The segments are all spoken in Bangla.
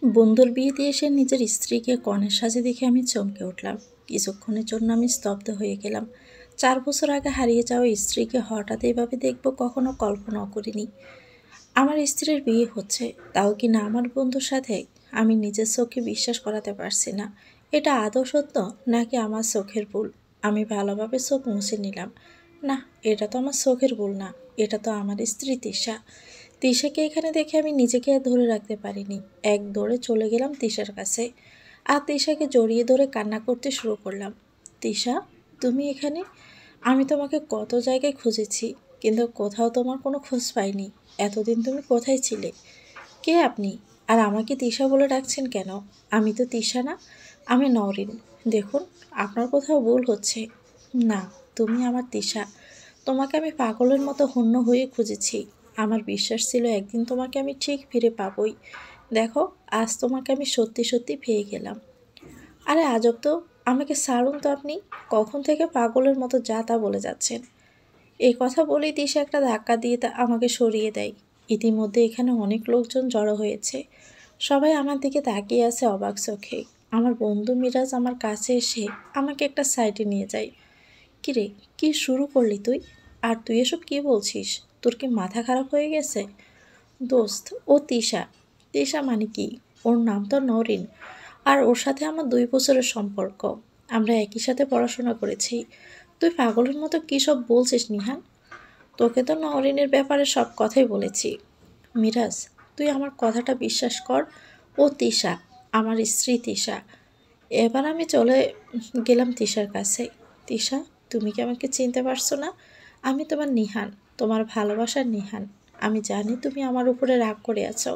বন্ধুর বিয়েতে এসে নিজের স্ত্রীকে কনের সাজে দেখে আমি চমকে উঠলাম। কিছুক্ষণের জন্য আমি স্তব্ধ হয়ে গেলাম। 4 বছর আগে হারিয়ে যাওয়া স্ত্রীকে হঠাৎ এভাবে দেখবো কখনো কল্পনাও করিনি। আমার স্ত্রীর বিয়ে হচ্ছে, তাও কি না আমার বন্ধুর সাথে। আমি নিজের চোখে বিশ্বাস করাতে পারছি না। এটা আদৌ সত্য নাকি আমার চোখের ভুল? আমি ভালোভাবে চোখ মুছে নিলাম। না, এটা তো আমার চোখের ভুল না, এটা তো আমার স্ত্রী তিশা। তিশাকে এখানে দেখে আমি নিজেকে আর ধরে রাখতে পারিনি। এক দৌড়ে চলে গেলাম তিশার কাছে আর তিশাকে জড়িয়ে ধরে কান্না করতে শুরু করলাম। তিশা, তুমি এখানে? আমি তোমাকে কত জায়গায় খুঁজেছি, কিন্তু কোথাও তোমার কোনো খোঁজ পাইনি। এতদিন তুমি কোথায় ছিলে? কে আপনি? আর আমাকে তিশা বলে ডাকছেন কেন? আমি তো তিশা না, আমি নওরিন। দেখুন, আপনার কোথাও ভুল হচ্ছে। না, তুমি আমার তিশা। তোমাকে আমি পাগলের মতো হন্য হয়ে খুঁজেছি। আমার বিশ্বাস ছিল একদিন তোমাকে আমি ঠিক ফিরে পাবই। দেখো, আজ তোমাকে আমি সত্যি সত্যি পেয়ে গেলাম। আরে আজব তো, আমাকে ছাড়ুন তো আপনি। কখন থেকে পাগলের মতো যা তা বলে যাচ্ছেন? এই কথা বলেই দিশা একটা ধাক্কা দিয়ে আমাকে সরিয়ে দেয়। ইতিমধ্যে এখানে অনেক লোকজন জড়ো হয়েছে। সবাই আমার দিকে তাকিয়ে আছে অবাক চোখে। আমার বন্ধু মিরাজ আমার কাছে এসে আমাকে একটা সাইডে নিয়ে যায়। কিরে, কি শুরু করলি তুই? আর তুই এসব কি বলছিস? তোর কি মাথা খারাপ হয়ে গেছে? দোস্ত, ও তিশা। তিশা মানে কি? ওর নাম তো নরিন। আর ওর সাথে আমার 2 বছরের সম্পর্ক। আমরা একই সাথে পড়াশোনা করেছি। তুই পাগলের মতো কী সব বলছিস নিহান? তোকে তো নরিনের ব্যাপারে সব কথাই বলেছি। মিরাজ, তুই আমার কথাটা বিশ্বাস কর। ও তিশা, আমার স্ত্রী তিশা। এবার আমি চলে গেলাম তিশার কাছে। তিশা, তুমি কি আমাকে চিনতে পারছো না? আমি তোমার নিহান, তোমার ভালোবাসার নিহান। আমি জানি তুমি আমার উপরে রাগ করে আছো,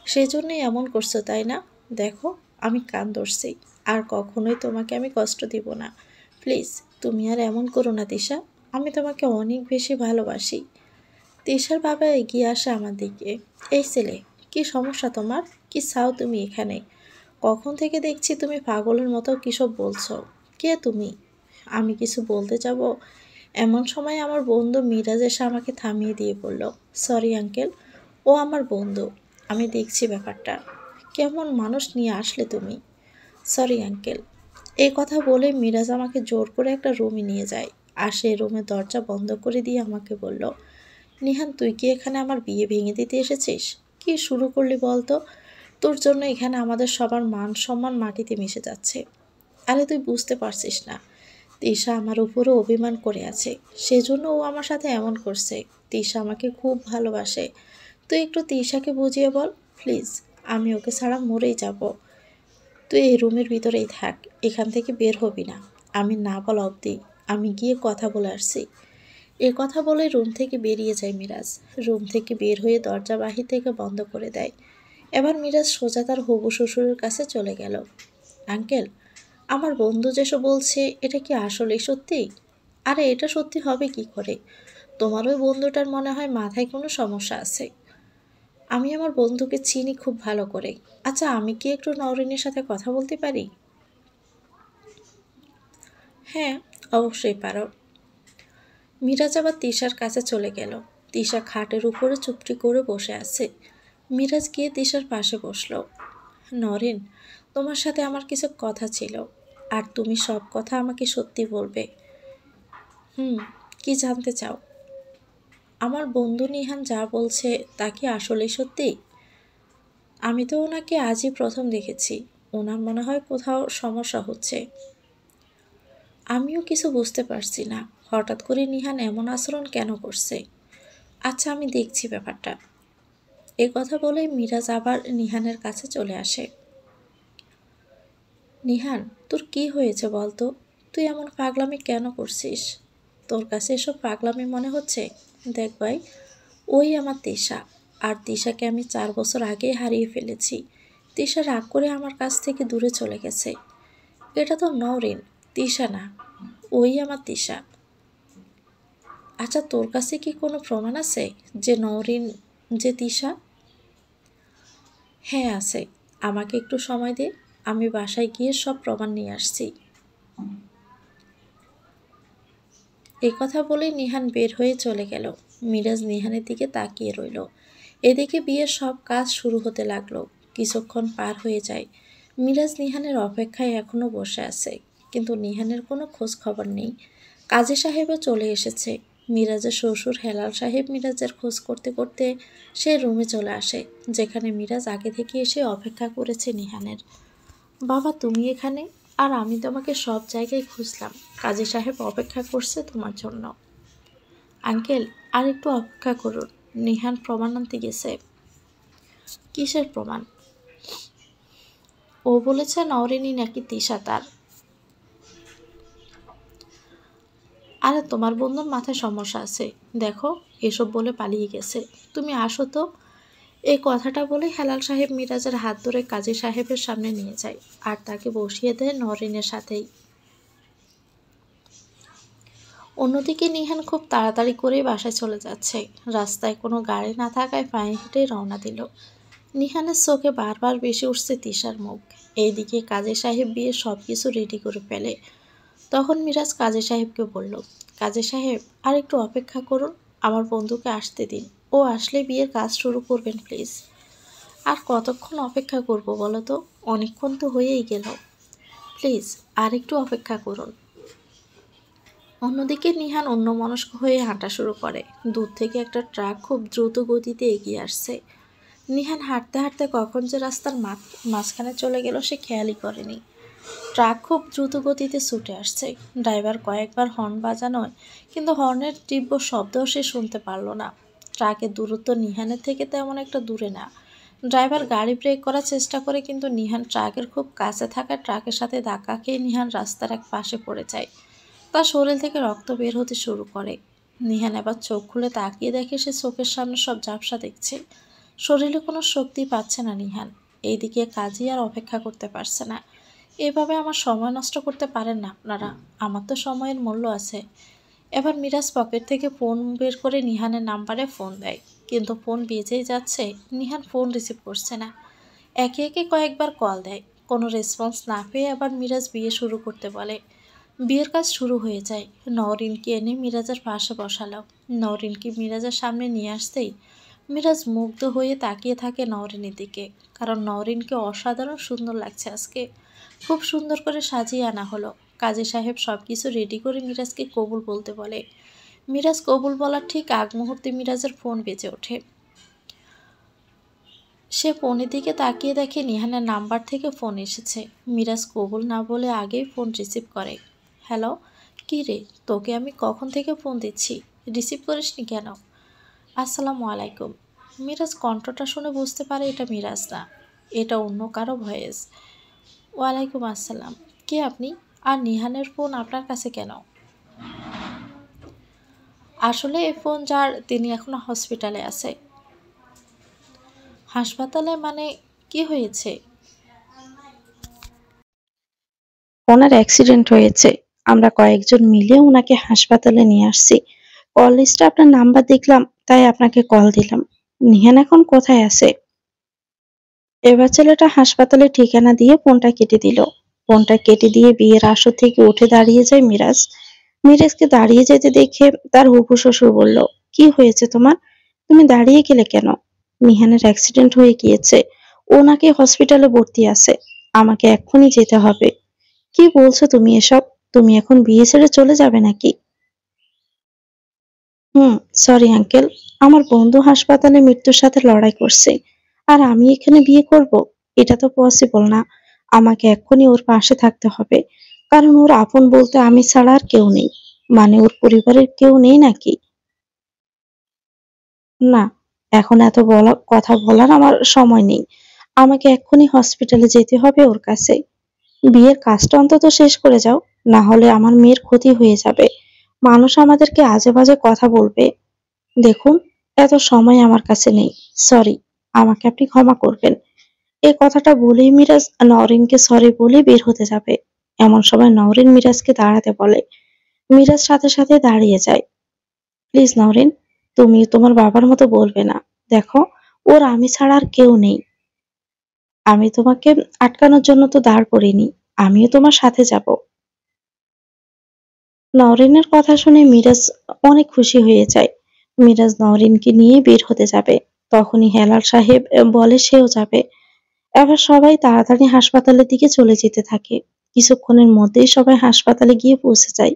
সেই জন্যই এমন করছো, তাই না? দেখো, আমি কান ধরছি, আর কখনোই তোমাকে আমি কষ্ট দিব না। প্লিজ, তুমি আর এমন করো না তিশা। আমি তোমাকে অনেক বেশি ভালোবাসি। তিশার বাবা এগিয়ে আসে আমার দিকে। এই ছেলে, কি সমস্যা তোমার? কি চাও তুমি এখানে? কখন থেকে দেখছি তুমি পাগলের মতো কিসব বলছো। কে তুমি? আমি কিছু বলতে যাব, এমন সময় আমার বন্ধু মিরাজ এসে আমাকে থামিয়ে দিয়ে বলল, সরি আঙ্কেল, ও আমার বন্ধু। আমি দেখছি ব্যাপারটা। কেমন মানুষ নিয়ে আসলে তুমি? Sorry uncle. এই কথা বলে মিরাজ আমাকে জোর করে একটা রুমে নিয়ে যায়। আর সেই রুমের দরজা বন্ধ করে দিয়ে আমাকে বলল, নিহান, তুই কি এখানে আমার বিয়ে ভেঙে দিতে এসেছিস? কি শুরু করলি বলতো? তোর জন্য এখানে আমাদের সবার মান সম্মান মাটিতে মিশে যাচ্ছে। আরে তুই বুঝতে পারছিস না, তিশা আমার উপরে অভিমান করে আছে, সেজন্য ও আমার সাথে এমন করছে। তিশা আমাকে খুব ভালোবাসে। তুই একটু তিশাকে বুঝিয়ে বল প্লিজ। আমি ওকে ছাড়া মরেই যাব। তুই এই রুমের ভিতরেই থাক, এখান থেকে বের হবি না। আমি না বলা অবধি। আমি গিয়ে কথা বলে আসছি। এ কথা বলে রুম থেকে বেরিয়ে যায় মিরাজ। রুম থেকে বের হয়ে দরজা বাহির থেকে বন্ধ করে দেয়। এবার মিরাজ সোজা তার হবু শ্বশুরের কাছে চলে গেল। আঙ্কেল, আমার বন্ধু যেসব বলছে এটা কি আসলেই সত্যি? আরে এটা সত্যি হবে কি করে? তোমার ওই বন্ধুটার মনে হয় মাথায় কোনো সমস্যা আছে। আমি আমার বন্ধুকে চিনি খুব ভালো করে। আচ্ছা, আমি কি একটু নওরিনের সাথে কথা বলতে পারি? হ্যাঁ, অবশ্যই পারো। মিরাজ আবার তিশার কাছে চলে গেল। তিশা খাটের উপরে চুপটি করে বসে আছে। মিরাজ গিয়ে তিশার পাশে বসলো। নরেন, তোমার সাথে আমার কিছু কথা ছিল, আর তুমি সব কথা আমাকে সত্যি বলবে। হুম, কি জানতে চাও? আমার বন্ধু নিহান যা বলছে তা কি আসলেই সত্যি? আমি তো ওনাকে আজই প্রথম দেখেছি। ওনার মনে হয় কোথাও সমস্যা হচ্ছে। আমিও কিছু বুঝতে পারছি না, হঠাৎ করে নিহান এমন আচরণ কেন করছে। আচ্ছা, আমি দেখছি ব্যাপারটা। এ কথা বলে মিরাজ আবার নিহানের কাছে চলে আসে। নিহান, তোর কি হয়েছে বলতো? তুই এমন পাগলামি কেন করছিস? তোর কাছে এসব পাগলামি মনে হচ্ছে? দেখ ভাই, ওই আমার তিশা। আর তিশাকে আমি 4 বছর আগেই হারিয়ে ফেলেছি। তিশা রাগ করে আমার কাছ থেকে দূরে চলে গেছে। এটা তো নওরিন, তিশা না। ওই আমার তিশা। আচ্ছা, তোর কাছে কি কোনো প্রমাণ আছে যে নওরিন যে তিশা? হ্যাঁ আছে। আমাকে একটু সময় দে, আমি বাসায় গিয়ে সব প্রমাণ নিয়ে আসছি। এই কথা বলে নিহান বের হয়ে চলে গেল। মিরাজ নিহানের দিকে তাকিয়ে রইল। এদিকে বিয়ের সব কাজ শুরু হতে লাগলো। কিছুক্ষণ পার হয়ে যায়। মিরাজ নিহানের অপেক্ষায় এখনো বসে আছে, কিন্তু নিহানের কোনো খোঁজ খবর নেই। কাজী সাহেবও চলে এসেছে। মিরাজের শ্বশুর হেলাল সাহেব মিরাজের খোঁজ করতে করতে সে রুমে চলে আসে, যেখানে মিরাজ আগে থেকে এসে অপেক্ষা করেছে নিহানের। বাবা, তুমি এখানে? আর আমি তোমাকে সব জায়গায় খুঁজলাম। কাজী সাহেব অপেক্ষা করছে তোমার জন্য। আঙ্কেল, আর একটু অপেক্ষা করুন। নিহান প্রমাণ আনতে গেছে। কিসের প্রমাণ? ও বলেছে নওরিনী নাকি তিশা তার। আরে তোমার বন্ধুর মাথায় সমস্যা আছে, দেখো এসব বলে পালিয়ে গেছে। তুমি আসো তো। এই কথাটা বলে হেলাল সাহেব মিরাজের হাত ধরে কাজী সাহেবের সামনে নিয়ে যায় আর তাকে বসিয়ে দেয় নওরিনের সাথেই। অন্যদিকে নিহান খুব তাড়াতাড়ি করেই বাসায় চলে যাচ্ছে। রাস্তায় কোনো গাড়ি না থাকায় পায়ে হেঁটে রওনা দিল। নিহানের চোখে বারবার বেশি উঠছে তিশার মুখ। এইদিকে কাজী সাহেব বিয়ে সব কিছু রেডি করে ফেলে। তখন মিরাজ কাজী সাহেবকে বলল, কাজী সাহেব, আর একটু অপেক্ষা করুন, আমার বন্ধুকে আসতে দিন। ও আসলে বিয়ের কাজ শুরু করবেন প্লিজ। আর কতক্ষণ অপেক্ষা করব বলো তো? অনেকক্ষণ তো হয়েই গেল। প্লিজ আর একটু অপেক্ষা করুন। অন্যদিকে নিহান অন্যমনস্ক হয়ে হাঁটা শুরু করে। দূর থেকে একটা ট্রাক খুব দ্রুত গতিতে এগিয়ে আসছে। নিহান হাঁটতে হাঁটতে কখন যে রাস্তার মাঝখানে চলে গেল সে খেয়ালই করেনি। ট্রাক খুব দ্রুত গতিতে ছুটে আসছে। ড্রাইভার কয়েকবার হর্ন বাজানোয় কিন্তু হর্নের তীব্র শব্দও সে শুনতে পারল না। ট্রাকের দূরত্ব নিহানের থেকে তেমন একটা দূরে না। ড্রাইভার গাড়ি ব্রেক করার চেষ্টা করে, কিন্তু নিহান ট্রাকের খুব কাছে থাকা ট্রাকের সাথে ধাক্কা খেয়ে নিহান রাস্তার এক পাশে পড়ে যায়। তার শরীর থেকে রক্ত বের হতে শুরু করে। নিহান এবার চোখ খুলে তাকিয়ে দেখে সে চোখের সামনে সব ঝাপসা দেখছে। শরীরে কোনো শক্তি পাচ্ছে না নিহান। এইদিকে কাজী আর অপেক্ষা করতে পারছে না। এভাবে আমার সময় নষ্ট করতে পারেন না আপনারা, আমার তো সময়ের মূল্য আছে। এবার মিরাজ পকেট থেকে ফোন বের করে নিহানের নাম্বারে ফোন দেয়, কিন্তু ফোন বেজেই যাচ্ছে। নিহান ফোন রিসিভ করছে না। একে একে কয়েকবার কল দেয়, কোনো রেসপন্স না পেয়ে আবার মিরাজ বিয়ে শুরু করতে বলে। বিয়ের কাজ শুরু হয়ে যায়। নওরিনকে এনে মিরাজের পাশে বসালো। নওরিনকে মিরাজের সামনে নিয়ে আসতেই মিরাজ মুগ্ধ হয়ে তাকিয়ে থাকে নওরিনের দিকে, কারণ নওরিনকে অসাধারণ সুন্দর লাগছে আজকে। খুব সুন্দর করে সাজিয়ে আনা হলো। কাজী সাহেব সব কিছু রেডি করে মিরাজকে কবুল বলতে বলে। মিরাজ কবুল বলার ঠিক আগ মুহূর্তে মিরাজের ফোন বেজে ওঠে। সে ফোনের দিকে তাকিয়ে দেখে নিহানের নাম্বার থেকে ফোন এসেছে। মিরাজ কবুল না বলে আগেই ফোন রিসিভ করে। হ্যালো, কী রে, তোকে আমি কখন থেকে ফোন দিচ্ছি, রিসিভ করিসনি কেন? আসসালামু আলাইকুম। মিরাজ কণ্ঠটা শুনে বুঝতে পারে এটা মিরাজ না, এটা অন্য কারো ভয়েস। ওয়ালাইকুম আসসালাম। কে আপনি? আর নিহানের ফোন আপনার কাছে কেন? আসলে এই ফোন যার তিনি এখনো হসপিটালে আছে। হাসপাতালে মানে? কি হয়েছে? ওনার অ্যাক্সিডেন্ট হয়েছে। আমরা কয়েকজন মিলে ওনাকে হাসপাতালে নিয়ে আসছি। কল লিস্টে আপনার নাম্বার দেখলাম, তাই আপনাকে কল দিলাম। নিহান এখন কোথায় আছে? এবার ছেলেটা হাসপাতালে ঠিকানা দিয়ে ফোনটা কেটে দিল। ফোনটা কেটে দিয়ে বিয়ের আসর থেকে উঠে দাঁড়িয়ে যায় মিরাজ। মিরাজকে দাঁড়িয়ে যেতে দেখে তার হবু শ্বশুর বলল, কি হয়েছে তোমার? তুমি দাঁড়িয়ে গেলে কেন? নিহানের অ্যাক্সিডেন্ট হয়ে গিয়েছে, ওনাকে হসপিটালে ভর্তি আছে। আমাকে এক্ষুনি যেতে হবে। কি বলছো তুমি এসব? তুমি এখন বিয়ে ছেড়ে চলে যাবে নাকি? সরি আঙ্কেল, আমার বন্ধু হাসপাতালে মৃত্যুর সাথে লড়াই করছে, আর আমি এখানে বিয়ে করব? এটা তো পসিবল না। আমাকে এক্ষুনি ওর পাশে থাকতে হবে, কারণ ওর আপন বলতে আমি ছাড়া আর কেউ নেই। মানে ওর পরিবারের কেউ নেই নাকি? না, এখন এত কথা বলার আমার সময় নেই। আমাকে এক্ষুনি হসপিটালে যেতে হবে ওর কাছে। বিয়ের কাজটা অন্তত শেষ করে যাও, না হলে আমার মেয়ের ক্ষতি হয়ে যাবে। মানুষ আমাদেরকে আজে বাজে কথা বলবে। দেখুন, এত সময় আমার কাছে নেই। সরি, আমাকে আপনি ক্ষমা করবেন। এই কথাটা বলেই মিরাজ নওরিনকে সরি বলে বের হতে যাবে। এমন সময় নওরিন মিরাজকে দাঁড়াতে বলে। মিরাজ সাথে সাথে দাঁড়িয়ে যায়। প্লিজ নওরিন, তুমি তোমার বাবার মতো বলবে না। দেখো, ওর আমি ছাড়া আর কেউ নেই। আমি তোমাকে আটকানোর জন্য তো দাঁড় করিনি, আমিও তোমার সাথে যাব। নওরিনের কথা শুনে মিরাজ অনেক খুশি হয়ে যায়। মিরাজ নওরিনকে নিয়ে বের হতে যাবে। তখনই হেলাল সাহেব বলে সেও যাবে। এবার সবাই তাড়াতাড়ি হাসপাতালের দিকে চলে যেতে থাকে। কিছুক্ষণের মধ্যেই সবাই হাসপাতালে গিয়ে পৌঁছে যায়।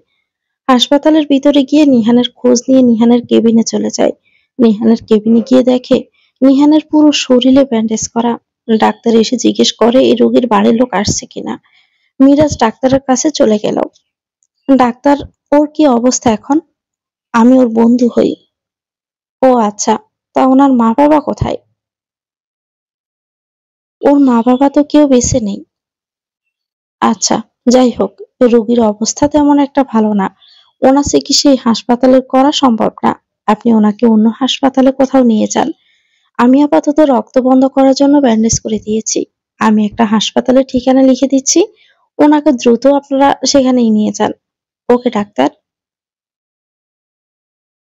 হাসপাতালের ভিতরে গিয়ে নিহানের খোঁজ নিয়ে নিহানের কেবিনে চলে যায়। নিহানের কেবিনে গিয়ে দেখে নিহানের পুরো শরীরে ব্যান্ডেজ করা। ডাক্তার এসে জিজ্ঞেস করে এই রোগীর বাড়ির লোক আসছে কিনা। মিরাজ ডাক্তারের কাছে চলে গেল। ডাক্তার, ওর কি অবস্থা এখন? আমি ওর বন্ধু হই। ও আচ্ছা, তা ওনার মা বাবা কোথায়? ওর মা বাবা তো কেউ বেঁচে নেই। আচ্ছা, যাই হোক, রোগীর অবস্থা তেমন একটা ভালো না। ওনার চিকিৎসা এই হাসপাতালে করা সম্ভব না। আপনি ওনাকে অন্য হাসপাতালে কোথাও নিয়ে যান। আমি আপাতত রক্ত বন্ধ করার জন্য ব্যান্ডেজ করে দিয়েছি। আমি একটা হাসপাতালের ঠিকানা লিখে দিচ্ছি, ওনাকে দ্রুত আপনারা সেখানেই নিয়ে যান। ওকে ডাক্তার।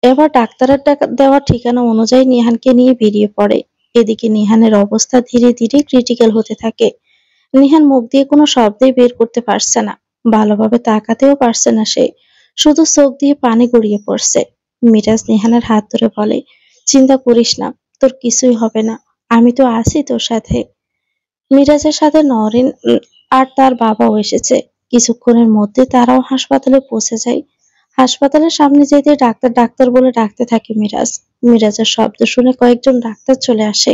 এবার ডাক্তারের দেওয়া ঠিকানা অনুযায়ী নিহানকে নিয়ে বেরিয়ে পড়ে। এদিকে নিহানের অবস্থা ধীরে ধীরে ক্রিটিক্যাল হতে থাকে। নিহান মুখ দিয়ে কোনো শব্দই বের করতে পারছে না। ভালোভাবে তাকাতেও পারছে না সে। শুধু চোখ দিয়ে পানি গড়িয়ে পড়ছে। মিরাজ নিহানের হাত ধরে বলে, চিন্তা করিস না, তোর কিছুই হবে না। আমি তো আছি তোর সাথে। মিরাজের সাথে নরেন আর তার বাবাও এসেছে। কিছুক্ষণের মধ্যে তারাও হাসপাতালে পৌঁছে যায়। হাসপাতালের সামনে যেতে ডাক্তার ডাক্তার বলে ডাকতে থাকে মিরাজ। মিরাজের শব্দ শুনে কয়েকজন ডাক্তার চলে আসে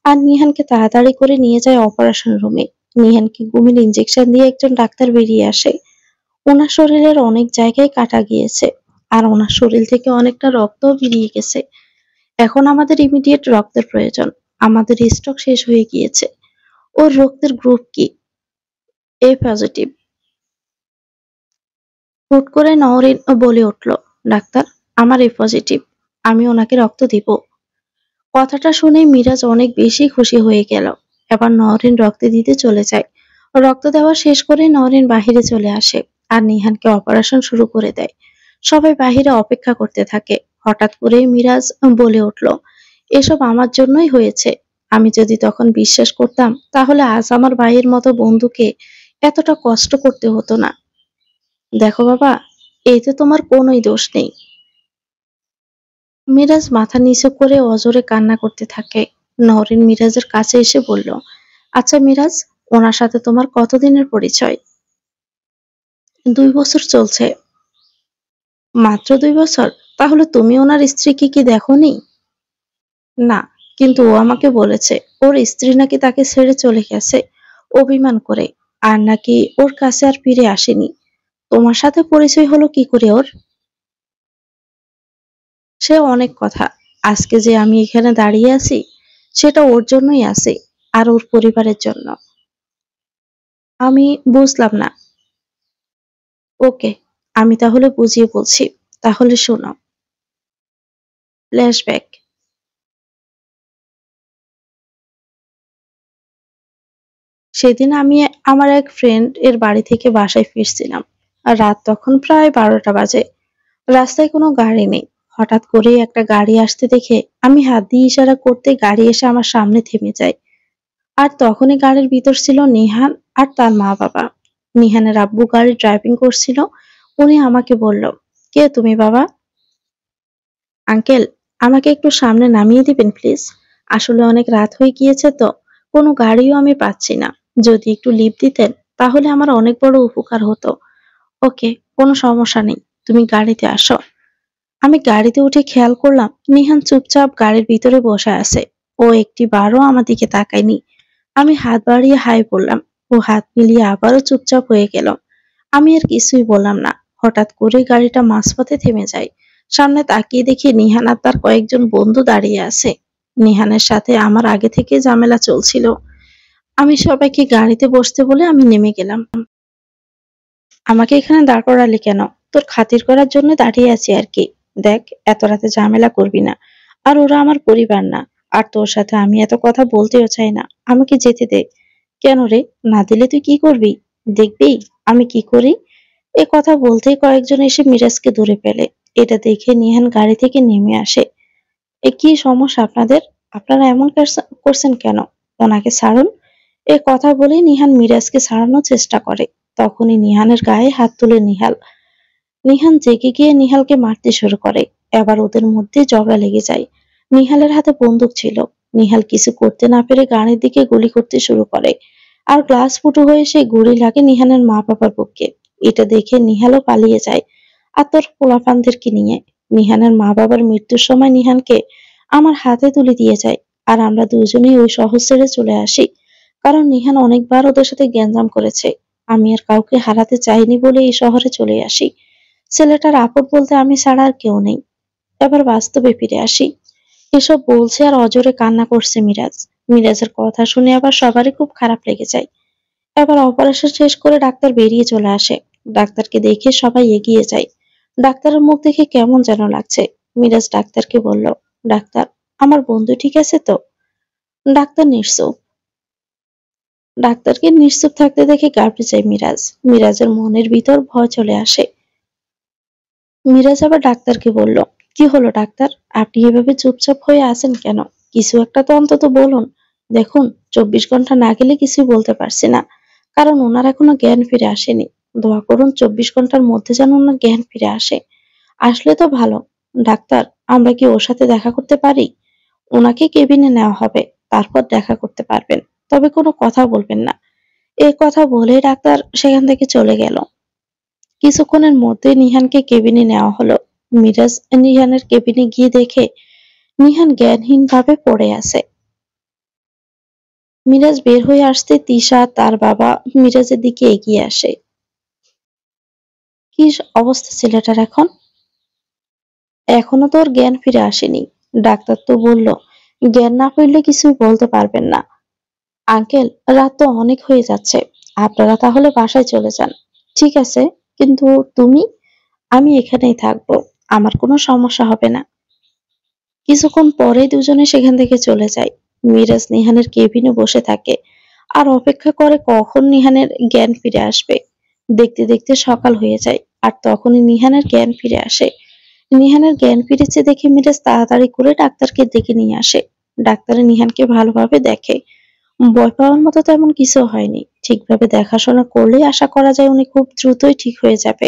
আর নিহানকে তাড়াতাড়ি করে নিয়ে যায় অপারেশন রুমে। নিহানকে ঘুমের ইঞ্জেকশন দিয়ে একজন ডাক্তার বেরিয়ে আসে। ওনার শরীরের অনেক জায়গায় কাটা গিয়েছে আর ওনার শরীর থেকে অনেকটা রক্তও বেরিয়ে গেছে। এখন আমাদের ইমিডিয়েট রক্তের প্রয়োজন। আমাদের স্টক শেষ হয়ে গিয়েছে। ওর রক্তের গ্রুপ কি? এ পজিটিভ। হুট করে নওরিন বলে উঠল, ডাক্তার, আমার এ পজিটিভ। আমি ওনাকে রক্ত দিব। কথাটা শুনে মিরাজ অনেক বেশি খুশি হয়ে গেল। এবার নওরিন রক্ত দিতে চলে যায়। রক্ত দেওয়া শেষ করে নওরিন বাহিরে চলে আসে আর নিহানকে অপারেশন শুরু করে দেয়। সবাই বাহিরে অপেক্ষা করতে থাকে। হঠাৎ করে মিরাজ বলে উঠল, এসব আমার জন্যই হয়েছে। আমি যদি তখন বিশ্বাস করতাম তাহলে আজ আমার ভাইয়ের মতো বন্ধুকে এতটা কষ্ট করতে হতো না। দেখো বাবা, এতে তোমার কোনোই দোষ নেই। মিরাজ মাথা নিচু করে অজোরে কান্না করতে থাকে। নওরিন মিরাজের কাছে এসে বলল, আচ্ছা মিরাজ, ওনার সাথে তোমার কতদিনের পরিচয়? 2 বছর চলছে। মাত্র 2 বছর? তাহলে তুমি ওনার স্ত্রীকে কি দেখোনি? না, কিন্তু ও আমাকে বলেছে ওর স্ত্রী নাকি তাকে ছেড়ে চলে গেছে অভিমান করে, আর নাকি ওর কাছে আর ফিরে আসেনি। তোমার সাথে পরিচয় হলো কি করে ওর? সে অনেক কথা। আজকে যে আমি এখানে দাঁড়িয়ে আছি সেটা ওর জন্যই আছে, আর ওর পরিবারের জন্য। আমি বুঝলাম না। ওকে, আমি তাহলে বুঝিয়ে বলছি। তাহলে শোনো। ফ্ল্যাশব্যাক। সেদিন আমি আমার এক ফ্রেন্ড এর বাড়ি থেকে বাসায় ফিরছিলাম। আর রাত তখন প্রায় 12টা বাজে। রাস্তায় কোনো গাড়ি নেই। হঠাৎ করেই একটা গাড়ি আসতে দেখে আমি হাত দিয়ে ইশারা করতে গাড়ি এসে আমার সামনে থেমে যায়। আর তখনই গাড়ির ভিতর ছিল নিহান আর তার মা বাবা। নিহানের আব্বু গাড়ি ড্রাইভিং করছিল। উনি আমাকে বলল, কে তুমি বাবা? আঙ্কেল, আমাকে একটু সামনে নামিয়ে দিবেন প্লিজ। আসলে অনেক রাত হয়ে গিয়েছে তো, কোনো গাড়িও আমি পাচ্ছি না। যদি একটু লিফট দিতেন তাহলে আমার অনেক বড় উপকার হতো। ওকে, কোনো সমস্যা নেই, তুমি গাড়িতে আসো। আমি গাড়িতে উঠে খেয়াল করলাম নিহান চুপচাপ গাড়ির ভিতরে বসে আছে। ও একটি বারও আমার দিকে তাকায়নি। আমি হাত বাড়িয়ে হাই বললাম। ও হাত মিলিয়ে আবারও চুপচাপ হয়ে গেল। আমি আর কিছুই বললাম না। হঠাৎ করে গাড়িটা মাঝপথে থেমে যায়। সামনে তাকিয়ে দেখি নিহান আর তার কয়েকজন বন্ধু দাঁড়িয়ে আছে। নিহানের সাথে আমার আগে থেকে ঝামেলা চলছিল। আমি সবাইকে গাড়িতে বসতে বলে আমি নেমে গেলাম। আমাকে এখানে দাঁড় করালি কেন? তোর খাতির করার জন্য দাঁড়িয়ে আছি আর কি। দেখ, এত রাতে ঝামেলা করবি না। আর ওরা আমার পরিবার না। আর তোর সাথে আমি এত কথা বলতেও চাই না। আমাকে যেতে দে। কেন রে? না দিলে তুই কি করবি? দেখবি আমি কি করি? এ কথা বলতেই কয়েকজন এসে মিরাজকে ধরে ফেলে। এটা দেখে নিহান গাড়ি থেকে নেমে আসে। এ কি সমস্যা আপনাদের? আপনারা এমন করছেন কেন? ওনাকে ছাড়ুন। এ কথা বলে নিহান মিরাজকে ছাড়ানোর চেষ্টা করে। তখনই নিহানের গায়ে হাত তুলে নিহাল। নিহান জেগে গিয়ে নিহালকে মারতে শুরু করে। এবার ওদের মধ্যে ঝগড়া লেগে যায়। নিহালের হাতে বন্দুক ছিল। নিহাল কিছু করতে না পেরে গানের দিকে গুলি করতে শুরু করে, আর গ্লাস ফুটো হয়ে সেই গুলি লাগে নিহানের মা বাবার বুকে। এটা দেখে নিহালও পালিয়ে যায়, আর তোর পোলাপানদেরকে নিয়ে। নিহানের মা বাবার মৃত্যুর সময় নিহানকে আমার হাতে তুলে দিয়ে যায়, আর আমরা দুজনেই ওই শহর ছেড়ে চলে আসি, কারণ নিহান অনেকবার ওদের সাথে গ্যাঞ্জাম করেছে। আমি আর কাউকে হারাতে চাইনি বলে এই শহরে চলে আসি। ছেলেটার আপদ বলতে আমি ছাড়া আর কেউ নেই। এবার বাস্তবে ফিরে আসি। এসব বলছে আর অজরে কান্না করছে মিরাজ। মিরাজের কথা শুনে আবার সবারই খুব খারাপ লেগে যায়। এবার অপারেশন শেষ করে ডাক্তার বেরিয়ে চলে আসে। ডাক্তারকে দেখে সবাই এগিয়ে যায়। ডাক্তারের মুখ দেখে কেমন যেন লাগছে। মিরাজ ডাক্তারকে বলল, ডাক্তার, আমার বন্ধু ঠিক আছে তো? ডাক্তার নিশ্চুপ। ডাক্তারকে নিশ্চুপ থাকতে দেখে ঘাবড়ে যায় মিরাজ। মিরাজের মনের ভিতর ভয় চলে আসে। মিরাজ আবার ডাক্তারকে বলল, কি হলো ডাক্তার, আপনি এভাবে চুপচাপ হয়ে আছেন কেন? কিছু একটা তো অন্তত বলুন। দেখুন, 24 ঘন্টা না গেলে কিছুই বলতে পারছি না, কারণ ওনার এখনো জ্ঞান ফিরে আসেনি। দোয়া করুন 24 ঘন্টার মধ্যে যেন ওনার জ্ঞান ফিরে আসে। আসলে তো ভালো। ডাক্তার, আমরা কি ওর সাথে দেখা করতে পারি? ওনাকে কেবিনে নেওয়া হবে, তারপর দেখা করতে পারবেন, তবে কোনো কথা বলবেন না। এই কথা বলে ডাক্তার সেখান থেকে চলে গেল। কিছুক্ষণের মধ্যে নিহানকে কেবিনে নেওয়া হলো। মিরাজ নিহানের কেবিনে গিয়ে দেখে নিহান জ্ঞানহীন ভাবে পড়ে আছে। মিরাজ বের হয়ে আসতে তিশা তার বাবা মিরাজের দিকে এগিয়ে আসে। কি অবস্থা ছেলেটার এখন? এখনো তোর জ্ঞান ফিরে আসেনি। ডাক্তার তো বলল জ্ঞান না ফিরলে কিছুই বলতে পারবেন না। আঙ্কেল, রাত তো অনেক হয়ে যাচ্ছে, আপনারা তাহলে বাসায় চলে যান। ঠিক আছে, কিন্তু তুমি? আমি এখানেই থাকবো, আমার কোনো সমস্যা হবে না। কিছুক্ষণ পরেই দুজনে সেখান থেকে চলে যায়। মিরাজ নিহানের কেবিনে বসে থাকে আর অপেক্ষা করে কখন নিহানের জ্ঞান ফিরে আসবে। দেখতে দেখতে সকাল হয়ে যায়, আর তখনই নিহানের জ্ঞান ফিরে আসে। নিহানের জ্ঞান ফিরেছে দেখে মিরাজ তাড়াতাড়ি করে ডাক্তারকে ডেকে নিয়ে আসে। ডাক্তার নিহানকে ভালোভাবে দেখে। ভয় পাওয়ার মতো তেমন কিছু হয়নি। ঠিকভাবে দেখাশোনা করলেই আশা করা যায় উনি খুব দ্রুতই ঠিক হয়ে যাবে।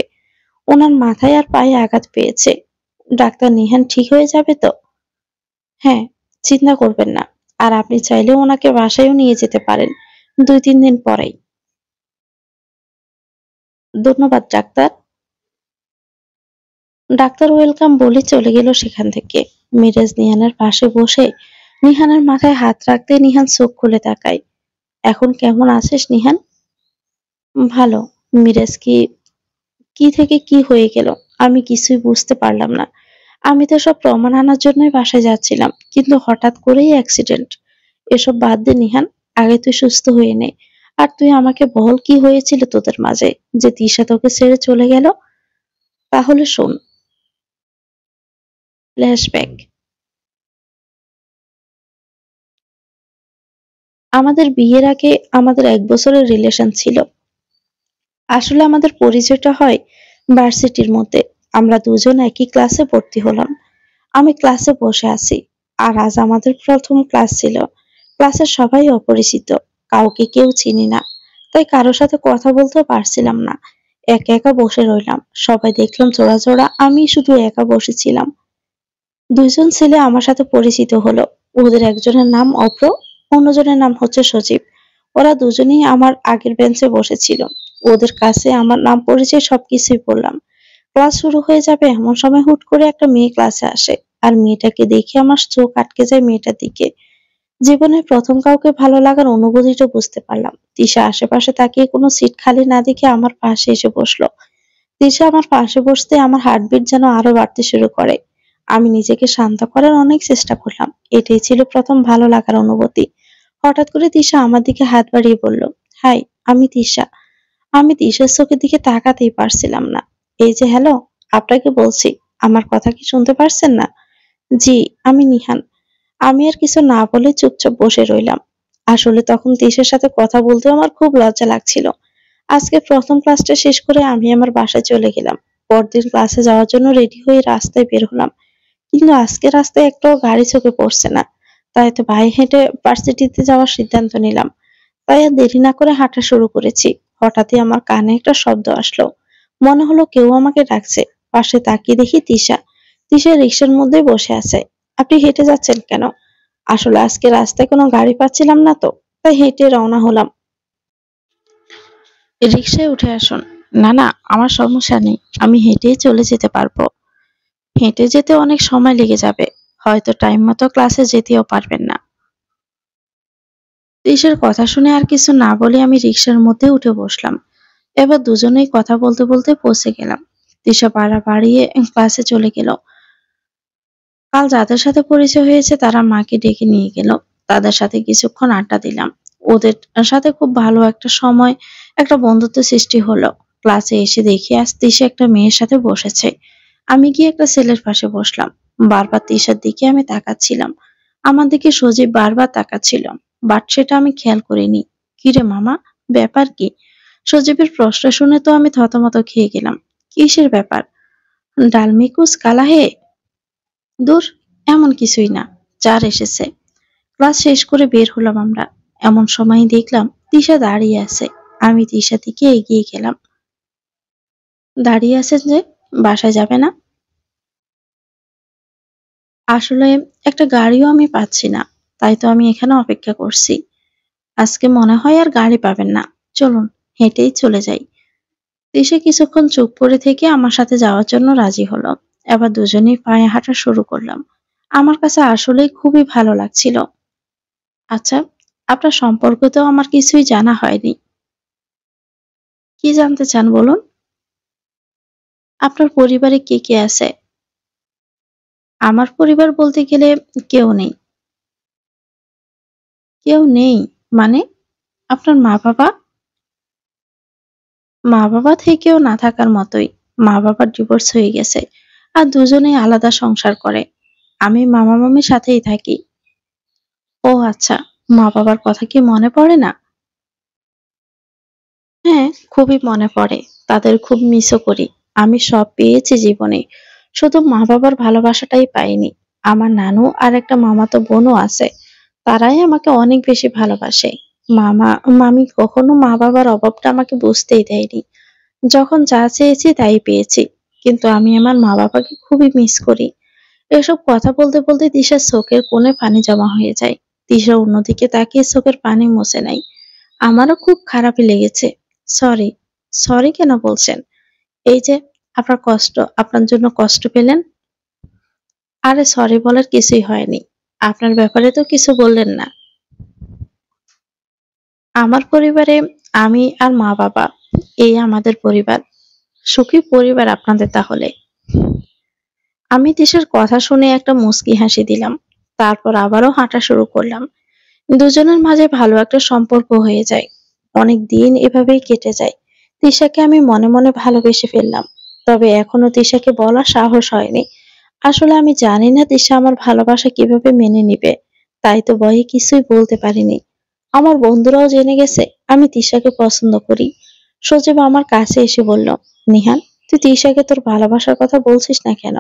ওনার মাথায় আর পায়ে আঘাত পেয়েছে। ডাক্তার, নিহান ঠিক হয়ে যাবে তো? হ্যাঁ, চিন্তা করবেন না। আর আপনি চাইলে ওনাকে বাসায়ও নিয়ে যেতে পারেন 2-3 দিন পরেই। ধন্যবাদ ডাক্তার। ডাক্তার ওয়েলকাম বলে চলে গেল সেখান থেকে। মিরাজ নিহানের পাশে বসে নিহানের মাথায় হাত রাখতে নিহান চোখ খুলে তাকায়। এখন কেমন আছিস নিহান? ভালো। মিরাজ কি কি থেকে কি হয়ে গেল আমি কিছুই বুঝতে পারলাম না। আমি তো সব প্রমাণ আনার জন্যই বাসায় যাচ্ছিলাম, কিন্তু হঠাৎ করেই অ্যাক্সিডেন্ট। এসব বাদ দে নিহান, আগে তুই সুস্থ হয়ে নে। আর তুই আমাকে বল, কি হয়েছিল তোদের মাঝে যে তিশা তোকে ছেড়ে চলে গেল? তাহলে শোন। ফ্ল্যাশব্যাক। আমাদের বিয়ের আগে আমাদের 1 বছরের রিলেশন ছিল। আসলে আমাদের পরিচয়টা হয় ভার্সিটির মধ্যে। আমরা দুজন একই ক্লাসে ভর্তি হলাম। আমি ক্লাসে বসে আছি, আর আজ আমাদের প্রথম ক্লাস ছিল। ক্লাসের সবাই অপরিচিত, কাউকে কেউ চিনি না, তাই কারোর সাথে কথা বলতেও পারছিলাম না। একা একা বসে রইলাম। সবাই দেখলাম জোড়া জোড়া, আমি শুধু একা বসেছিলাম। 2জন ছেলে আমার সাথে পরিচিত হলো। ওদের একজনের নাম অভ্র, অন্যজনের নাম হচ্ছে সজীব। ওরা দুজনেই আমার আগের বেঞ্চে বসেছিল। ওদের কাছে আমার নাম পরিচয় সবকিছুই বললাম। ক্লাস শুরু হয়ে যাবে এমন সময় হুট করে একটা মেয়ে ক্লাসে আসে, আর মেয়েটাকে দেখে আমার চোখ আটকে যায় মেয়েটার দিকে। জীবনে প্রথম কাউকে ভালো লাগার অনুভূতিটা বুঝতে পারলাম। তিশা আশেপাশে তাকিয়ে কোনো সিট খালি না দেখে আমার পাশে এসে বসলো। তিশা আমার পাশে বসতে আমার হার্টবিট যেন আরো বাড়তে শুরু করে। আমি নিজেকে শান্ত করার অনেক চেষ্টা করলাম। এটাই ছিল প্রথম ভালো লাগার অনুভূতি। হঠাৎ করে তিশা আমার দিকে হাত বাড়িয়ে বলল, হাই, আমি তিশা। আমি তিশার চোখের দিকে তাকাতেই পারছিলাম না। এই যে হ্যালো, আপনাকে বলছি, আমার কথা কি শুনতে পারছেন না? জি, আমি নিহান। আমি আর কিছু না বলে চুপচাপ বসে রইলাম। আসলে তখন তিশার সাথে কথা বলতেও আমার খুব লজ্জা লাগছিল। আজকে প্রথম ক্লাসটা শেষ করে আমি আমার বাসায় চলে গেলাম। পরদিন ক্লাসে যাওয়ার জন্য রেডি হয়ে রাস্তায় বের হলাম, কিন্তু আজকে রাস্তায় একটাও গাড়ি চোখে পড়ছে না। তাই তো পায়ে হেঁটে ভার্সিটিতে যাওয়ার সিদ্ধান্ত নিলাম। তাই আর দেরি না করে হাঁটা শুরু করেছি। হঠাৎই আমার কানে একটা শব্দ আসলো। মনে হলো কেউ আমাকে ডাকছে। পাশে তাকিয়ে দেখি তিশা। তিশা রিক্সার মধ্যেই বসে আছে। আপনি হেঁটে যাচ্ছেন কেন? আসলে আজকে রাস্তায় কোনো গাড়ি পাচ্ছিলাম না তো, তাই হেঁটে রওনা হলাম। রিক্সায় উঠে আসুন। না না, আমার সমস্যা নেই, আমি হেঁটেই চলে যেতে পারবো। হেঁটে যেতে অনেক সময় লেগে যাবে, হয়তো টাইম মতো ক্লাসে যেতেও পারবেন না। তিশার কথা শুনে আর কিছু না বলে আমি রিক্সার মধ্যে উঠে বসলাম। এবার দুজনেই কথা বলতে বলতে পৌঁছে গেলাম। তিশা পাড়া বাড়িয়ে ক্লাসে চলে গেল। কাল যাদের সাথে পরিচয় হয়েছে তারা মাকে ডেকে নিয়ে গেল। তাদের সাথে কিছুক্ষণ আড্ডা দিলাম। ওদের সাথে খুব ভালো একটা সময়, একটা বন্ধুত্ব সৃষ্টি হলো। ক্লাসে এসে দেখি আজ তিশা একটা মেয়ের সাথে বসেছে। আমি গিয়ে একটা ছেলের পাশে বসলাম। বারবার তিশার দিকে আমি তাকাচ্ছিলাম। আমার দিকে সজীব বারবার তাকাচ্ছিল, বাট সেটা আমি খেয়াল করিনি। কিরে মামা, ব্যাপার কি? সজীবের প্রশ্ন শুনে তো আমি থতমত খেয়ে গেলাম। কিসের ব্যাপার? ডালমি কুছ কালা হে? দূর, এমন কিছুই না, চার এসেছে। ক্লাস শেষ করে বের হলাম আমরা। এমন সময় দেখলাম তিশা দাঁড়িয়ে আছে। আমি তিশার দিকে এগিয়ে গেলাম। দাঁড়িয়ে আছেন যে, বাসায় যাবে না? আসলে একটা গাড়িও আমি পাচ্ছি না, তাই তো আমি এখানে অপেক্ষা করছি। আজকে মনে হয় আর গাড়ি পাবেন না, চলুন হেঁটেই চলে যাই। তিশা কিছুক্ষণ চুপ করে থেকে আমার সাথে যাওয়ার জন্য রাজি হলো। এবার দুজনেই পায়ে হাঁটা শুরু করলাম। আমার কাছে আসলেই খুবই ভালো লাগছিল। আচ্ছা, আপনার সম্পর্কে তো আমার কিছুই জানা হয়নি। কি জানতে চান বলুন? আপনার পরিবারে কে কে আছে? আমার পরিবার বলতে গেলে কেউ নেই। কেউ নেই মানে? আপনার মা বাবা? মা বাবা থেকেও না থাকার মতোই। মা বাবার ডিভোর্স হয়ে গেছে, আর দুজনেই আলাদা সংসার করে। আমি মামা মামির সাথেই থাকি। ও আচ্ছা, মা বাবার কথা কি মনে পড়ে না? হ্যাঁ, খুবই মনে পড়ে। তাদের খুব মিসও করি। আমি সব পেয়েছি জীবনে, শুধু মা বাবার ভালোবাসাটাই পাইনি। আমার নানু আর একটা মামাতো বোনও আছে, তারাই আমাকে অনেক বেশি ভালোবাসে। মামা মামি কখনো মা বাবার অভাবটা আমাকে বুঝতেই দেয়নি। যখন যা চেয়েছি তাই পেয়েছি। কিন্তু আমি আমার মা বাবাকে খুবই মিস করি। এসব কথা বলতে বলতে তিশার চোখের কোণে পানি জমা হয়ে যায়। তিশা অন্যদিকে তাকিয়ে চোখের পানি মুছে নেয়। আমারও খুব খারাপই লেগেছে। সরি। সরি কেন বলছেন? এই যে, আপনার কষ্ট, আপনার জন্য কষ্ট পেলেন। আরে সরি বলার কিছুই হয়নি। আপনার ব্যাপারে তো কিছু বললেন না। আমার পরিবারে আমি আর মা বাবা, এই আমাদের পরিবার। সুখী পরিবার আপনাদের তাহলে। আমি তিশার কথা শুনে একটা মুচকি হাসি দিলাম। তারপর আবারও হাঁটা শুরু করলাম। দুজনের মাঝে ভালো একটা সম্পর্ক হয়ে যায়। অনেক দিন এভাবেই কেটে যায়। তিশাকে আমি মনে মনে ভালোবেসে ফেললাম। তবে এখনো তিশাকে বলার সাহস হয়নি। আসলে আমি জানি না তিশা আমার ভালোবাসা কিভাবে মেনে নিবে। তাই তো ভয়ে কিছুই বলতে পারিনি। আমার বন্ধুরাও জেনে গেছে আমি তিশাকে পছন্দ করি। সজীব আমার কাছে এসে বলল, নিহান, তুই তিশাকে তোর ভালোবাসার কথা বলছিস না কেন?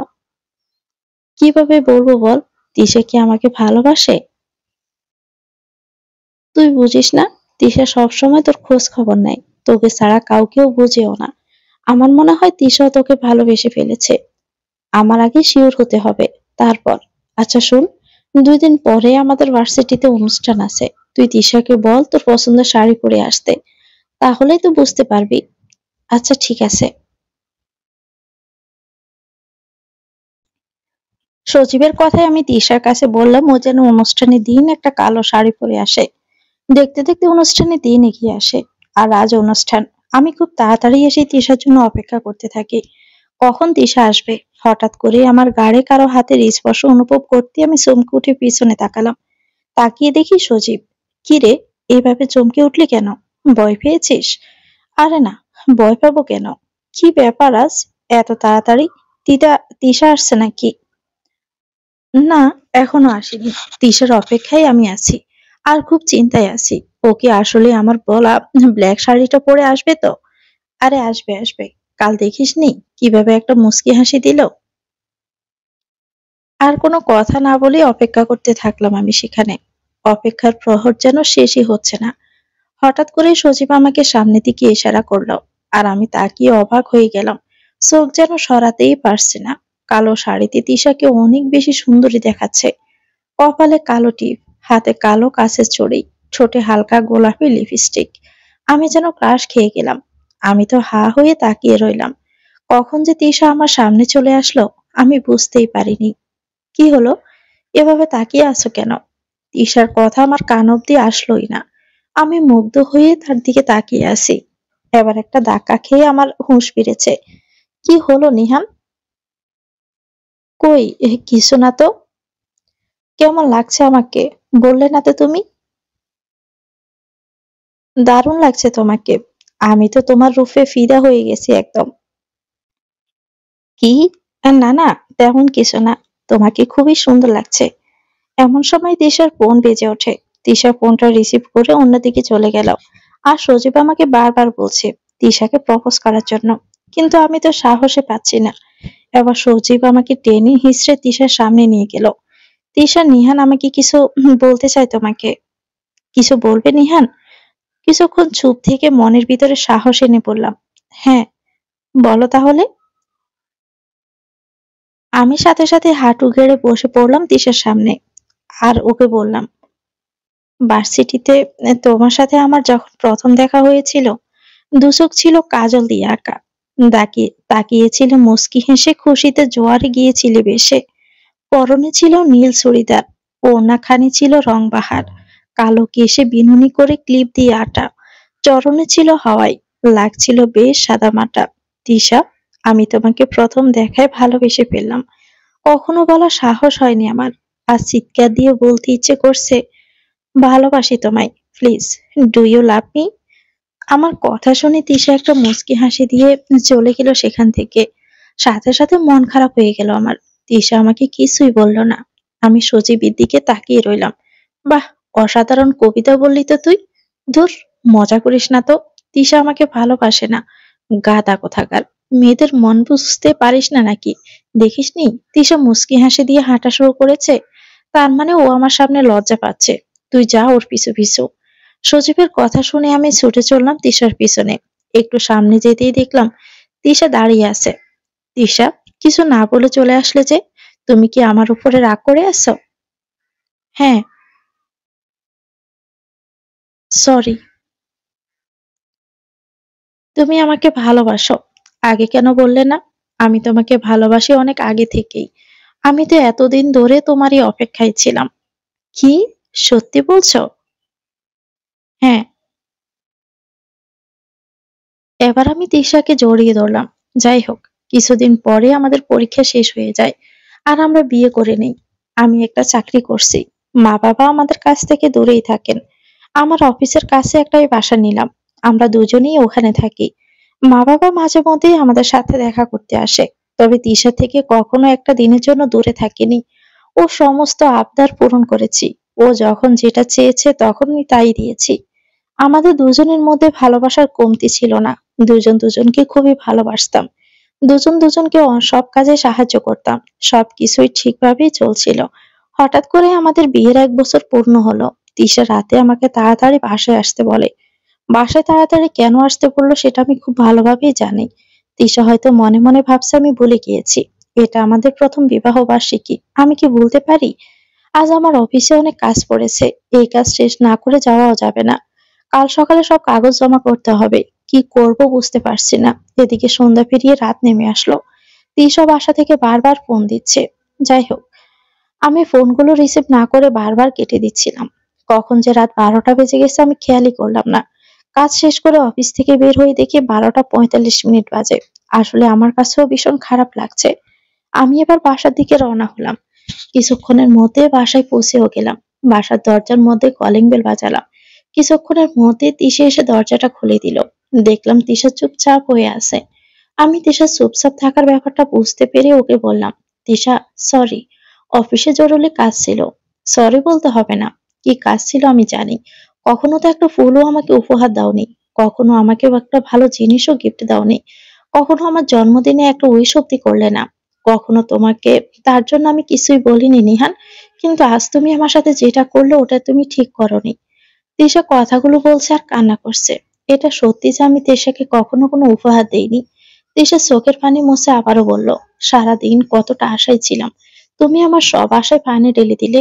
কিভাবে বলবো বল? তিশা কি আমাকে ভালোবাসে? তুই বুঝিস না, তিশা সবসময় তোর খোঁজ খবর নেয়, তোকে ছাড়া কাউকেও বুঝেও না। আমার মনে হয় তিশাও তোকে ভালোবেসে ফেলেছে। আমার আগে শিওর হতে হবে, তারপর। আচ্ছা শুন, 2 দিন পরে আমাদের ভার্সিটিতে অনুষ্ঠান আছে। তুই তিশাকে বল তোর পছন্দের শাড়ি পরে আসতে, তাহলেই তো বুঝতে পারবি। আচ্ছা ঠিক আছে। সজীবের কথায় আমি তিশার কাছে বললাম ও যেন অনুষ্ঠানের দিন একটা কালো শাড়ি পরে আসে। দেখতে দেখতে অনুষ্ঠানের দিন এগিয়ে আসে, আর আজ অনুষ্ঠান। আমি খুব তাড়াতাড়ি এসে তিশার জন্য অপেক্ষা করতে থাকি। কখন তিশা আসবে? হঠাৎ করে আমার গাড়ে কারো হাতের স্পর্শ অনুভব করতে আমি চমকে উঠে পিছনে তাকালাম। তাকিয়ে দেখি সজীব। কি রে, এইভাবে চমকে উঠলি কেন? ভয় পেয়েছিস? আরে না, ভয় পাবো কেন? কি ব্যাপার আজ এত তাড়াতাড়ি? তিতা তিশা আসছে নাকি? না, এখনো আসেনি। তিশার অপেক্ষায় আমি আছি, আর খুব চিন্তায় আছি। ও কি আসলে আমার বলা ব্ল্যাক শাড়িটা পরে আসবে তো? আরে আসবে আসবে, কাল দেখিসনি কিভাবে একটা মুচকি হাসি দিল। আর কোনো কথা না বলে অপেক্ষা করতে থাকলাম আমি সেখানে। অপেক্ষার প্রহর যেন শেষই হচ্ছে না। হঠাৎ করে সজীব আমাকে সামনে দিকে ইশারা করলো, আর আমি তাকিয়ে অবাক হয়ে গেলাম। চোখ যেন সরাতেই পারছি না। কালো শাড়িতে তিশাকে অনেক বেশি সুন্দরী দেখাচ্ছে। কপালে কালো টিপ, হাতে কালো কাঁচের ছড়ি, ঠোঁটে হালকা গোলাপি লিপস্টিক। আমি যেন ক্রাশ খেয়ে গেলাম। আমি তো হা হয়ে তাকিয়ে রইলাম। কখন যে তিশা আমার সামনে চলে আসলো আমি বুঝতেই পারিনি। কি হলো? এভাবে তাকিয়ে আছো কেন? তিশার কথা আমার কান অব্দি আসলোই না। আমি মুগ্ধ হয়ে তার দিকে তাকিয়ে আছি। এবার একটা ধাক্কা খেয়ে আমার হুঁশ ফিরেছে। কি হলো নিহান? কই কিছু না তো। কেমন লাগছে আমাকে বললে না তো তুমি? দারুণ লাগছে তোমাকে। আমি তো তোমার রূপে ফিদা হয়ে গেছি একদম। কি? না না, তেমন কিছু না। তোমাকে খুবই সুন্দর লাগছে। এমন সময় তিশার ফোন বেজে ওঠে। তিশা ফোনটা রিসিভ করে অন্যদিকে চলে গেল। আর সজীব আমাকে বারবার বলছে তিশাকে প্রপোজ করার জন্য, কিন্তু আমি তো সাহসে পাচ্ছি না। এবার সজীব আমাকে টেনে হিঁচড়ে তিশার সামনে নিয়ে গেল। তিশা, নিহান আমাকে কিছু বলতে চাই তোমাকে। কিছু বলবে নিহান? কিছুক্ষণ চুপ থেকে মনের ভিতরে সাহস এনে বললাম, হ্যাঁ বলো তাহলে। আমি সাথে সাথে হাঁটু গেড়ে বসে পড়লাম তিশার সামনে। আর ওকে বললাম, ভার্সিটিতে তোমার সাথে আমার যখন প্রথম দেখা হয়েছিল, দুচোখ ছিল কাজল দিয়ে আঁকা। তাকিয়েছিলে মুচকি হেসে, খুশিতে জোয়ারে গিয়েছিলে বেশে। পরনে ছিল নীল চুড়িদার, ওড়নাখানি ছিল রংবাহার, কালো কেশে বিনুনি করে ক্লিপ দিয়ে আটা, চরণে ছিল হাওয়াই, লাগছিল বেশ সাদামাটা। তিশা, আমি তোমাকে প্রথম দেখায় ভালোবেসে ফেললাম। কখনো বলার সাহস হয়নি আমার। আর চিৎকার দিয়ে বলতে ইচ্ছে করছে, ভালোবাসি তোমায়, please do you love me. আমার কথা শুনে তিশা একটা মুচকি হাসি দিয়ে চলে গেল সেখান থেকে। সাথে সাথে মন খারাপ হয়ে গেল আমার। তিশা আমাকে কিছুই বলল না। আমি সজীবের দিকে তাকিয়ে রইলাম। বাহ, অসাধারণ কবিতা বললি তো তুই। ধুর, মজা করিস না তো। তিশা আমাকে ভালোবাসে না। গাধা কোথাকার। মেয়েদের মন বুঝতে পারিস না নাকি? দেখিসনি তিশা মুচকি হাসি দিয়ে হাঁটা শুরু করেছে। তার মানে ও আমার সামনে লজ্জা পাচ্ছে। তুই যা ওর পিছু পিছু। সজীবের কথা শুনে আমি ছুটে চললাম তিশার পিছনে। একটু সামনে যেতেই দেখলাম তিশা দাঁড়িয়ে আছে। তিশা, কিছু না বলে চলে আসলে যে? তুমি কি আমার উপরে রাগ করে আছো? হ্যাঁ। সরি। তুমি আমাকে ভালোবাসো। আগে কেন বললে না? আমি তোমাকে ভালোবাসি অনেক আগে থেকেই। আমি তো এতদিন ধরে তোমারই অপেক্ষায় ছিলাম। কি? সত্যি বলছো? হ্যাঁ। এবার আমি তিশাকে জড়িয়ে ধরলাম। যাই হোক, কিছুদিন পরে আমাদের পরীক্ষা শেষ হয়ে যায় আর আমরা বিয়ে করে নেই। আমি একটা চাকরি করছি। মা বাবা আমাদের কাছ থেকে দূরেই থাকেন। আমার অফিসের কাছে একটাই বাসা নিলাম। আমরা দুজনেই ওখানে থাকি। মা বাবা মাঝে মধ্যেই আমাদের সাথে দেখা করতে আসে। তবে তিশা থেকে কখনো একটা দিনের জন্য দূরে থাকিনি। ও সমস্ত আবদার পূরণ করেছি। ও যখন যেটা চেয়েছে তখনই তাই দিয়েছি। আমাদের দুজনের মধ্যে ভালোবাসার কমতি ছিল না। দুজন দুজনকে খুবই ভালোবাসতাম। দুজন দুজনকে সব কাজে সাহায্য করতাম। সবকিছুই ঠিকভাবেই চলছিল। হঠাৎ করে আমাদের বিয়ের 1 বছর পূর্ণ হলো। তিশা রাতে আমাকে তাড়াতাড়ি বাসায় আসতে বলে। বাসায় তাড়াতাড়ি কেন আসতে বললো সেটা আমি খুব ভালোভাবেই জানি। তিশা হয়তো মনে মনে ভাবছে আমি ভুলে গিয়েছি। এটা আমাদের প্রথম বিবাহ বার্ষিকী, আমি কি ভুলতে পারি? আজ আমার অফিসে অনেক কাজ পড়েছে। এই কাজ শেষ না করে যাওয়াও যাবে না। কাল সকালে সব কাগজ জমা করতে হবে। কি করব বুঝতে পারছি না। এদিকে সন্ধ্যা পেরিয়ে রাত নেমে আসলো। তিশা বাসা থেকে বারবার ফোন দিচ্ছে। যাই হোক, আমি ফোনগুলো রিসিভ না করে বারবার কেটে দিচ্ছিলাম। কখন যে রাত 12টা বেজে গেছে আমি খেয়ালই করলাম না। কাজ শেষ করে অফিস থেকে বের হয়ে দেখি 12টা 45 মিনিট বাজে। আসলে আমার কাছেও ভীষণ খারাপ লাগছে। আমি এবার বাসার দিকে রওনা হলাম। কিছুক্ষণের মধ্যে বাসায় পৌঁছেও গেলাম। বাসার দরজার মধ্যে কলিং বেল বাজালাম। কিছুক্ষণের মধ্যে তিশা এসে দরজাটা খুলে দিল। দেখলাম তিশা চুপচাপ হয়ে আছে। আমি তিশার চুপচাপ থাকার ব্যাপারটা বুঝতে পেরে ওকে বললাম, তিশা, সরি, অফিসে জরুরি কাজ ছিল। সরি বলতে হবে না। কি কাজ ছিল আমি জানি। কখনো তো একটা ফুলও আমাকে উপহার দাওনি। কখনো আমাকে একটা ভালো জিনিসও গিফট দাওনি। কখনো আমার জন্মদিনে একটা উইশ অব্দি করলে না। কখনো তোমাকে, তার জন্য আমি কিছুই বলিনি নিহান। কিন্তু আজ তুমি আমার সাথে যেটা করলে ওটা তুমি ঠিক করোনি। তিশা কথাগুলো বলছে আর কান্না করছে। এটা সত্যি যে আমি তিশাকে কখনো কোনো উপহার দেইনি। তিশা চোখের পানি মুছে আবারও বলল, সারাদিন কতটা আশায় ছিলাম। তুমি আমার সব আশায় পানি ঢেলে দিলে।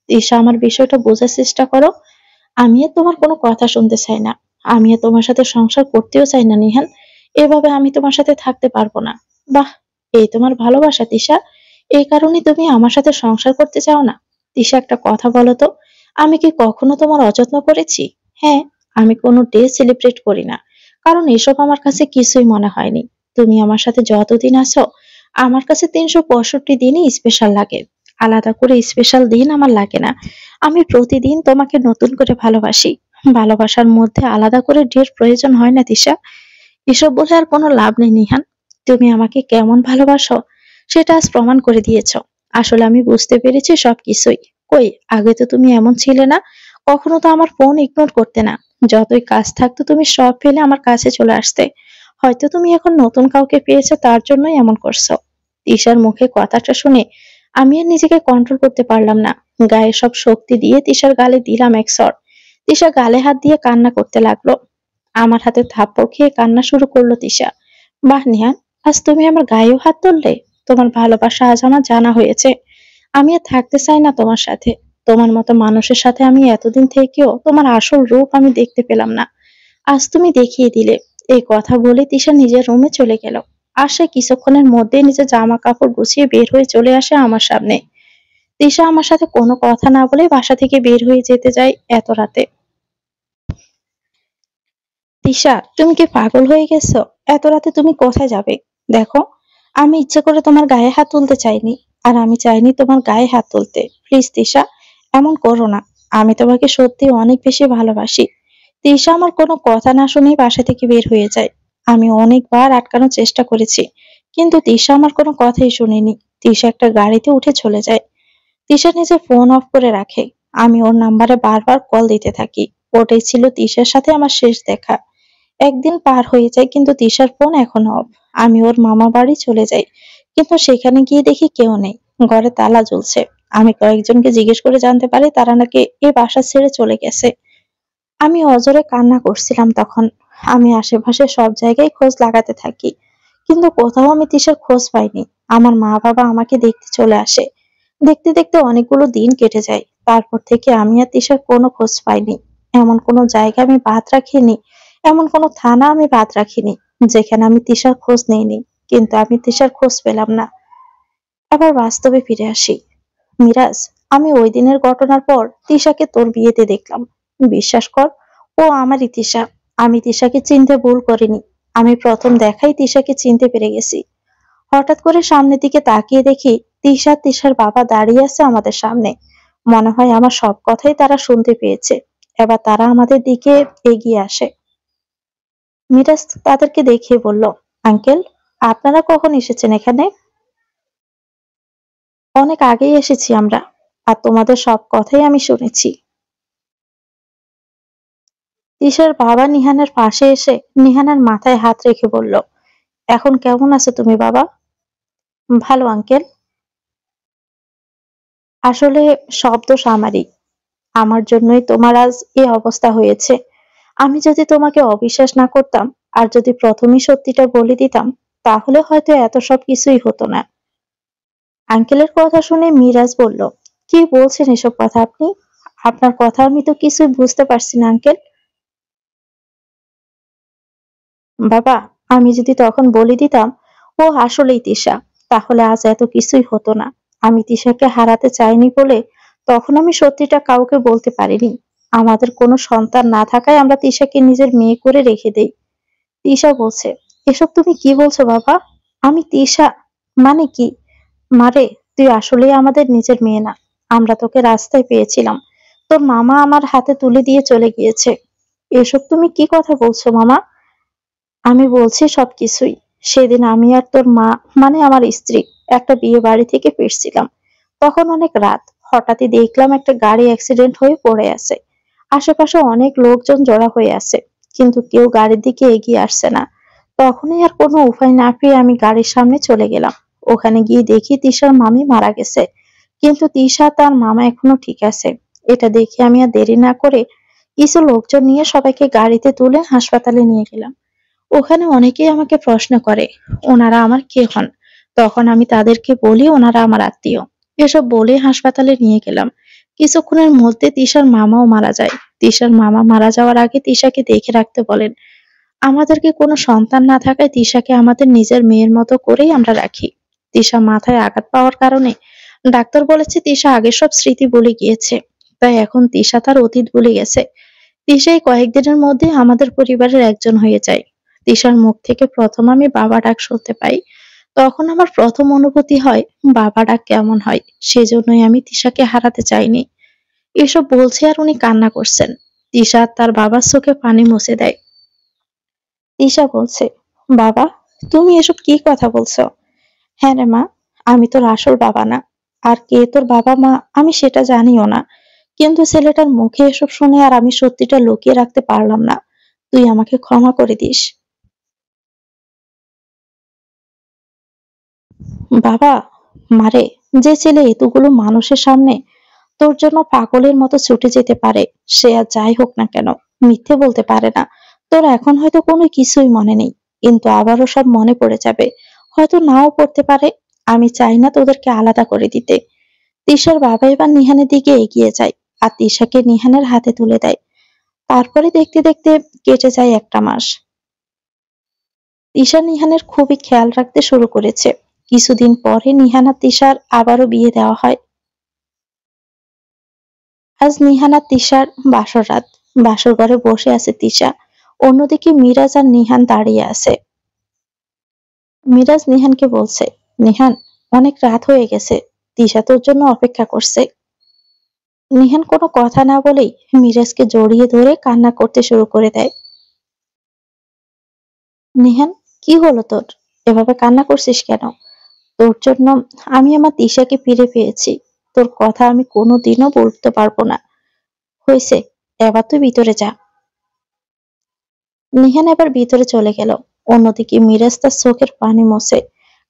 তিশা, আমার বিষয়টা বোঝার চেষ্টা করো। আমি আর তোমার কোনো কথা শুনতে চাই না। আমি আর তোমার সাথে সংসার করতেও চাই না নিহান। এভাবে আমি তোমার সাথে থাকতে পারবো না। বাহ, এই তোমার ভালোবাসা তিশা? এই কারণে তুমি আমার সাথে সংসার করতে চাও না? তিশা, একটা কথা বলো তো, আমি কি কখনো তোমার অযত্ন করেছি? হ্যাঁ, আমি কোনো ডে সেলিব্রেট করি না, কারণ এসব আমার কাছে কিছুই মনে হয়নি। তুমি আমার সাথে যতদিন আছো, আমার কাছে 365 দিনই স্পেশাল লাগে। আলাদা করে স্পেশাল দিন আমার লাগে না। আমি প্রতিদিন তোমাকে নতুন করে ভালোবাসি। ভালোবাসার মধ্যে আলাদা করে ডের প্রয়োজন হয় না তিশা। এসব বলে আর কোনো লাভ নেই নিহান। তুমি আমাকে কেমন ভালোবাসো সেটা আজ প্রমাণ করে দিয়েছো। আসলে আমি বুঝতে পেরেছি সবকিছুই। কই, আগে তো তুমি এমন ছিলে না। কখনো তো আমার ফোন ইগনোর করতে না। যতই কাজ থাকতো তুমি সব ফেলে আমার কাছে চলে আসতে। হয়তো তুমি এখন নতুন কাউকে পেয়েছো, তার জন্যই এমন করছো। তিশার মুখে কথাটা শুনে আমি আর নিজেকে কন্ট্রোল করতে পারলাম না। গায়ে সব শক্তি দিয়ে তিশার গালে দিলাম এক চড়। তিশা গালে হাত দিয়ে কান্না করতে লাগলো। আমার হাতে থাপ্পড় খেয়ে কান্না শুরু করলো তিশা। বাহ নিহান, আজ তুমি আমার গায়েও হাত তুললে। তোমার ভালোবাসা আজ আমার জানা হয়েছে। আমি আর থাকতে চাই না তোমার সাথে। তোমার মতো মানুষের সাথে আমি এতদিন থেকেও তোমার আসল রূপ আমি দেখতে পেলাম না। আজ তুমি দেখিয়ে দিলে। এই কথা বলে তিশা নিজের রুমে চলে গেল। আর সে কিছুক্ষণের মধ্যে নিজের জামা কাপড় গুছিয়ে বের হয়ে চলে আসে আমার সামনে। তিশা আমার সাথে কোনো কথা না বলে বাসা থেকে বের হয়ে যেতে যায় এত রাতে। তিশা, তুমি কি পাগল হয়ে গেছো? এত রাতে তুমি কোথায় যাবে? দেখো, আমি ইচ্ছে করে তোমার গায়ে হাত তুলতে চাইনি। আর আমি চাইনি তোমার গায়ে হাত তুলতে। প্লিজ তিশা, এমন করো না। আমি তোমাকে সত্যি অনেক বেশি ভালোবাসি। তিশা আমার কোনো কথা না শুনেই বাসা থেকে বের হয়ে যায়। আমি অনেকবার আটকানোর চেষ্টা করেছি, কিন্তু তিশা আমার কোনো কথাই শুনেনি। তিশা একটা গাড়িতে উঠে চলে যায়। তিশা নিজে ফোন অফ করে রাখে। আমি ওর নাম্বারে বারবার কল দিতে থাকি। ওটাই ছিল তিশার সাথে আমার শেষ দেখা। একদিন পার হয়ে যায়, কিন্তু তিশার ফোন এখনো অফ। আমি ওর মামা বাড়ি চলে যাই, কিন্তু সেখানে গিয়ে দেখি কেউ নেই। ঘরে তালা ঝুলছে। আমি কয়েকজনকে জিজ্ঞেস করে জানতে পারি তারা নাকি এ বাসা ছেড়ে চলে গেছে। আমি অজরে কান্না করছিলাম তখন। আমি আশেপাশে সব জায়গায় খোঁজ লাগাতে থাকি, কিন্তু কোথাও আমি তিশার খোঁজ পাইনি। আমার মা বাবা আমাকে দেখতে চলে আসে। দেখতে দেখতে অনেকগুলো দিন কেটে যায়। তারপর থেকে আমি আর তিশার কোনো খোঁজ পাইনি। এমন কোনো জায়গা আমি বাদ রাখিনি, এমন কোনো থানা আমি বাদ রাখিনি যেখানে আমি তিশার খোঁজ নেইনি। কিন্তু আমি তিশার খোঁজ পেলাম না। আবার বাস্তবে ফিরে আসি। মিরাজ, আমি ওই দিনের ঘটনার পর তিশাকে তোর বিয়েতে দেখলাম। বিশ্বাস কর, ও আমারই তিশা। আমি তিশাকে চিনতে ভুল করিনি। আমি প্রথম দেখাই তিশাকে চিনতে পেরে গেছি। হঠাৎ করে সামনের দিকে তাকিয়ে দেখি তিশা, তিশার বাবা দাঁড়িয়ে আছে আমাদের সামনে। মনে হয় আমার সব কথাই তারা শুনতে পেয়েছে। এবার তারা আমাদের দিকে এগিয়ে আসে। মিরাজ তাদেরকে দেখিয়ে বলল, আঙ্কেল, আপনারা কখন এসেছেন এখানে? অনেক আগেই এসেছি আমরা। আর তোমাদের সব কথাই আমি শুনেছি। তিশার বাবা নিহানের পাশে এসে নিহানের মাথায় হাত রেখে বলল, এখন কেমন আছো তুমি বাবা? ভালো আঙ্কেল। আসলে সব দোষ আমারই। আমার জন্যই তোমার আজ এই অবস্থা হয়েছে। আমি যদি তোমাকে অবিশ্বাস না করতাম, আর যদি প্রথমেই সত্যিটা বলে দিতাম, তাহলে হয়তো এত সব কিছুই হতো না। আঙ্কেলের কথা শুনে মিরাজ বলল, কি বলছেন এসব কথা আপনি? আপনার কথা আমি তো কিছুই বুঝতে পারছি না আঙ্কেল। বাবা, আমি যদি তখন বলে দিতাম ও আসলেই তিশা, তাহলে আজ এত কিছুই হতো না। আমি তিশাকে হারাতে চাইনি বলে তখন আমি সত্যিটা কাউকে বলতে পারিনি। আমাদের কোনো সন্তান না থাকায় আমরা তিশাকে নিজের মেয়ে করে রেখে দেই। তিশা বলছে, এসব তুমি কি বলছো বাবা? আমি তিশা মানে কি? মারে, তুই আসলেই আমাদের নিজের মেয়ে না। আমরা তোকে রাস্তায় পেয়েছিলাম। তোর মামা আমার হাতে তুলে দিয়ে চলে গিয়েছে। এসব তুমি কি কথা বলছো মামা? আমি বলছি সবকিছুই। সেদিন আমি আর তোর মা, মানে আমার স্ত্রী, একটা বিয়ে বাড়ি থেকে ফিরছিলাম। তখন অনেক রাত। হঠাৎই দেখলাম একটা গাড়ি অ্যাক্সিডেন্ট হয়ে পড়ে আছে। আশেপাশে অনেক লোকজন জড়া হয়ে আছে, কিন্তু কেউ গাড়ির দিকে এগিয়ে আসছে না। তখনই আর কোনো উপায় না পেয়ে আমি গাড়ির সামনে চলে গেলাম। ওখানে গিয়ে দেখি তিশার মামি মারা গেছে, কিন্তু তিশা তার মামা এখনো ঠিক আছে। এটা দেখে আমি আর দেরি না করে কিছু লোকজন নিয়ে সবাইকে গাড়িতে তুলে হাসপাতালে নিয়ে গেলাম। ওখানে অনেকেই আমাকে প্রশ্ন করে ওনারা আমার কে হন। তখন আমি তাদেরকে বলি ওনারা আমার আত্মীয়। এসব বলে হাসপাতালে নিয়ে গেলাম। কিছুক্ষণের মধ্যে তিশার মামাও মারা যায়। তিশার মামা মারা যাওয়ার আগে তিশাকে দেখে রাখতে বলেন। আমাদেরকে কোনো সন্তান না থাকায় তিশাকে আমাদের নিজের মেয়ের মতো করেই আমরা রাখি। তিশা মাথায় আঘাত পাওয়ার কারণে ডাক্তার বলেছে তিশা আগের সব স্মৃতি ভুলে গিয়েছে, তাই এখন তিশা তার অতীত ভুলে গেছে। তিশা এই কয়েকদিনের মধ্যে আমাদের পরিবারের একজন হয়ে যায়। তিশার মুখ থেকে প্রথম আমি বাবা ডাক শুনতে পাই, তখন আমার প্রথম অনুভূতি হয় বাবা ডাক কেমন হয়। সেজন্যই আমি তিশাকে হারাতে চাইনি। এসব বলছে আর উনি কান্না করছেন। তিশা তার বাবার চোখে পানি মুছে দেয়। তিশা বলছে, বাবা, তুমি এসব কি কথা বলছো? হ্যাঁ রে মা, আমি তোর আসল বাবা না। আর কে তোর বাবা মা আমি সেটা জানিও না, কিন্তু ছেলেটার মুখে এসব শুনে আর আমি সত্যিটা লুকিয়ে রাখতে পারলাম না। তুই আমাকে ক্ষমা করে দিস। বাবা, মারে, যে ছেলে এতগুলো মানুষের সামনে তোর জন্য পাগলের মতো ছুটে যেতে পারে, সে আর যাই হোক না কেন মিথ্যে বলতে পারে না। তোর এখন হয়তো কোনো কিছুই মনে নেই, কিন্তু আবারও সব মনে পড়ে যাবে, হয়তো নাও পড়তে পারে। আমি চাই না তোদেরকে আলাদা করে দিতে। তিশার বাবা এবার নিহানের দিকে এগিয়ে যায় আর তিশাকে নিহানের হাতে তুলে দেয়। তারপরে দেখতে দেখতে কেটে যায় একটা মাস। তিশা নিহানের খুবই খেয়াল রাখতে শুরু করেছে। কিছুদিন পরে নিহান আর তিশার আবারও বিয়ে দেওয়া হয়। আজ নিহান আর তিশার বাসর রাত। বাসর ঘরে বসে আছে তিশা, অন্যদিকে মিরাজ আর নিহান দাঁড়িয়ে আছে। মিরাজ নিহানকে বলছে, নিহান, অনেক রাত হয়ে গেছে, তিশা তোর জন্য অপেক্ষা করছে। নিহান কোনো কথা না বলেই মিরাজকে জড়িয়ে ধরে কান্না করতে শুরু করে দেয়। নিহান, কি হলো তোর? এভাবে কান্না করছিস কেন? তোর জন্য আমি আমার তিশাকে ফিরে পেয়েছি। তোর কথা আমি কোনোদিনও বলতে পারবো না। হয়েছে, এবার তুই ভিতরে যা। নিহান এবার ভিতরে চলে গেল। অন্যদিকে মিরাজ তার চোখের পানি মোছে,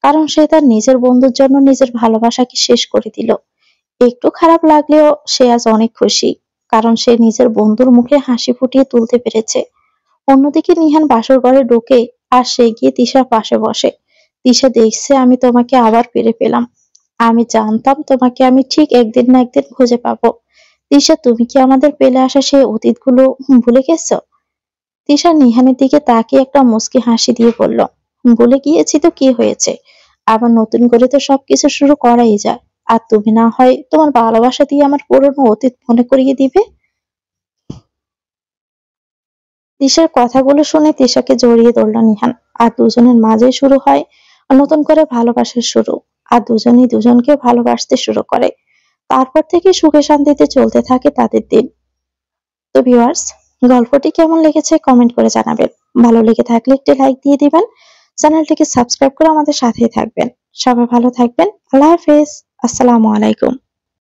কারণ সে তার নিজের বন্ধুর জন্য নিজের ভালোবাসাকে শেষ করে দিল। একটু খারাপ লাগলেও সে আজ অনেক খুশি, কারণ সে নিজের বন্ধুর মুখে হাসি ফুটিয়ে তুলতে পেরেছে। অন্যদিকে নিহান বাসর ঘরে ঢোকে আর সে গিয়ে তিশার পাশে বসে। তিশা দেখছে, আমি তোমাকে আবার ফিরে পেলাম। আমি জানতাম তোমাকে আমি ঠিক একদিন না একদিন খুঁজে পাবো। তিশা, তুমি কি আমাদের পেলে আসা সেই অতীতগুলো ভুলে গেছো? তিশা নিহানের দিকে তাকিয়ে একটা মুচকি হাসি দিয়ে বলল, ভুলে গিয়েছি তো কি হয়েছে, আবার নতুন করে তো সবকিছু শুরু করাই যায়। আর তুমি না হয় তোমার ভালোবাসা দিয়ে আমার পুরনো অতীত মনে করিয়ে দিবে। তিশার কথাগুলো শুনে তিশাকে জড়িয়ে ধরল নিহান, আর দুজনের মাঝে শুরু হয় নতুন করে ভালোবাসার শুরু। আর দুজনই দুজনকে ভালোবাসতে শুরু করে। তারপর থেকে সুখে শান্তিতে চলতে থাকে তাদের দিন। তো ভিউয়ার্স, গল্পটি কেমন লেগেছে কমেন্ট করে জানাবেন। ভালো লেগে থাকলে একটি লাইক দিয়ে দিবেন। চ্যানেলটিকে সাবস্ক্রাইব করে আমাদের সাথেই থাকবেন। সবাই ভালো থাকবেন। আল্লাহ হাফেজ। আসসালামু আলাইকুম।